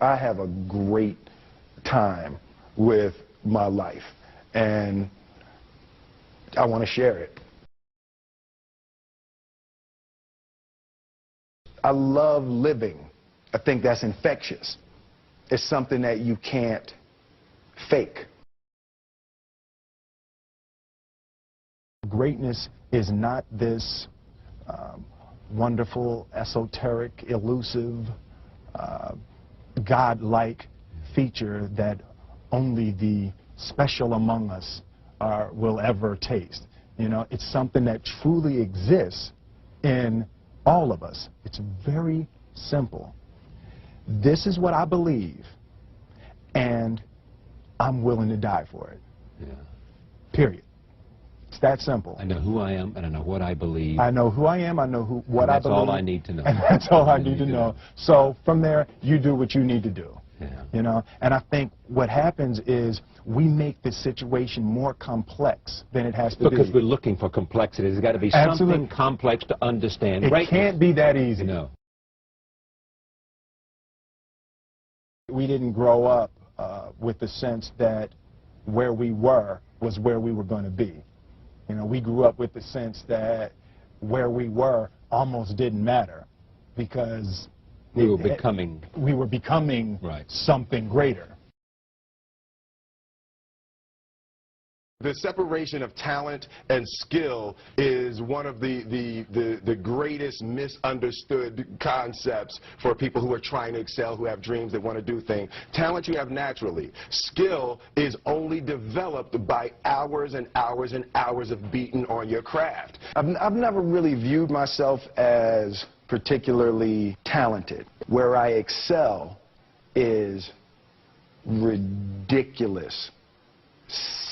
I have a great time with my life, and I want to share it. I love living. I think that's infectious. It's something that you can't fake. Greatness is not this wonderful, esoteric, elusive, God-like feature that only the special among us will ever taste. You know, it's something that truly exists in all of us. It's very simple. This is what I believe, and I'm willing to die for it. Yeah. Period. It's that simple. I know who I am, and I know what I believe. I know who I am, I know what I believe. That's all I need to know. And that's all I need to know. So from there, you do what you need to do. Yeah. You know, and I think what happens is we make the situation more complex than it has to be. Because we're looking for complexity. There's got to be something complex to understand. It can't be that easy. No. We didn't grow up with the sense that where we were was where we were going to be. You know, we grew up with the sense that where we were almost didn't matter because we were becoming something greater. The separation of talent and skill is one of the greatest misunderstood concepts for people who are trying to excel, who have dreams, that want to do things. Talent you have naturally. Skill is only developed by hours and hours and hours of beating on your craft. I've never really viewed myself as particularly talented. Where I excel is ridiculous,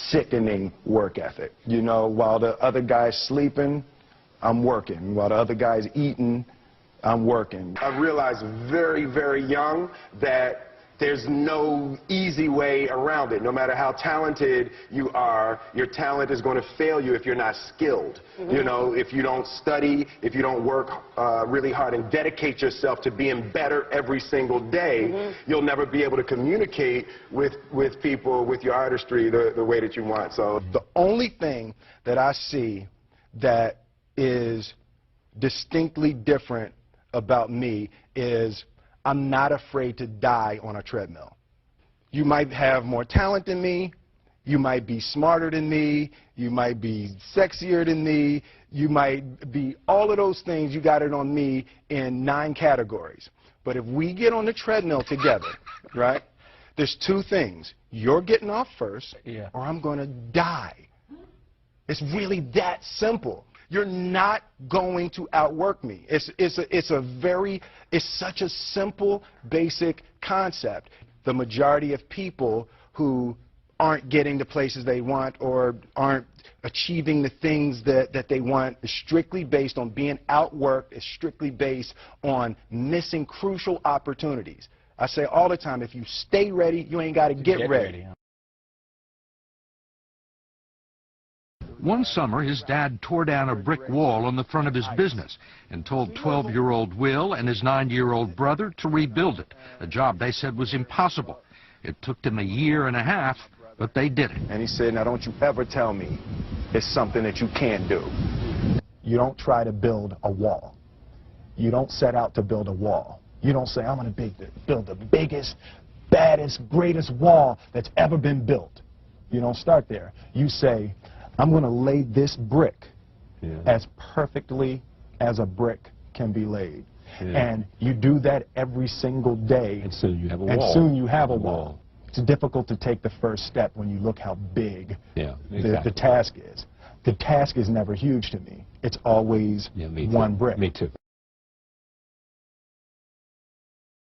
sickening work ethic. You know, while the other guy's sleeping, I'm working. While the other guy's eating, I'm working. I realized very, very young that there's no easy way around it. No matter how talented you are, your talent is going to fail you if you're not skilled. You know, if you don't study, if you don't work really hard and dedicate yourself to being better every single day, you'll never be able to communicate with people, with your artistry, the way that you want. So the only thing that I see that is distinctly different about me is I'm not afraid to die on a treadmill. You might have more talent than me, you might be smarter than me, you might be sexier than me, you might be all of those things. You got it on me in 9 categories. But if we get on the treadmill together, right, there's 2 things. You're getting off first, or I'm going to die. It's really that simple. You're not going to outwork me. It's such a simple, basic concept. The majority of people who aren't getting the places they want or aren't achieving the things that they want is strictly based on being outworked, is strictly based on missing crucial opportunities. I say all the time, if you stay ready, you ain't got to get ready. One summer, his dad tore down a brick wall on the front of his business and told 12-year-old Will and his 9-year-old brother to rebuild it, a job they said was impossible. It took them 1.5 years, but they did it. And he said, now don't you ever tell me it's something that you can't do. You don't try to build a wall. You don't set out to build a wall. You don't say, I'm going to build the biggest, baddest, greatest wall that's ever been built. You don't start there. You say, I'm going to lay this brick as perfectly as a brick can be laid. And you do that every single day. And soon you have a wall. And soon you have a wall. It's difficult to take the first step when you look how big the task is. The task is never huge to me. It's always one brick. Me too.